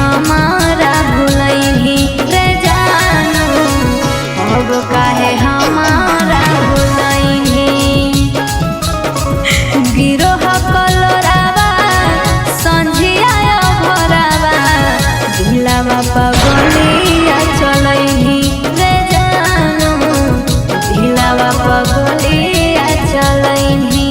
हमारा भुलैही रे जानू, अब काहे हमारा भुलैही। गिरोह कलोरावा संझिया भरावा, दिलावा पगलिया चलैही रे जानू, दिलावा पगलिया चलैही।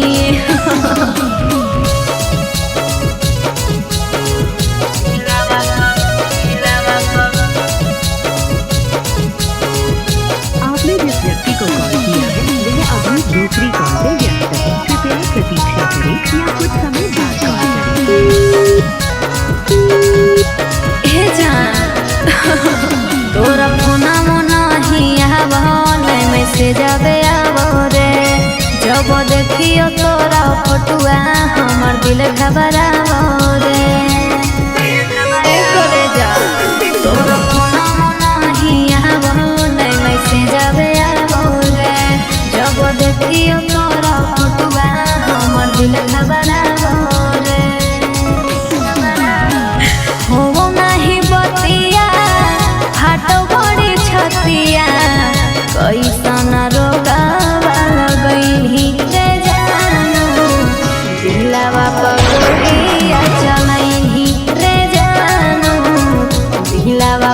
आपने जिस व्यक्ति को कॉल किया है वह अभी दूसरी कॉल पे व्यस्त है, कृपया प्रतीक्षा करें या कुछ समय बाद कॉल करें। हे जान तोरा फोना मोना ही आवले मैसेज आवे आवो रे, जब देखियो तोरा फोटुआ हमर दिल घबरावो रे। करे जा तोरा फोना मोना ही आवले मैसेज आवे आवो रे, जब देखियो तोरा फोटुआ हमर दिल घबरावो रे। हो नहीं बतिया हाटो बड़ी छतिया, कैसन रोगावा लगैही रे जानू, दिलावा पगलिया चलैही रे जानू, दिलावा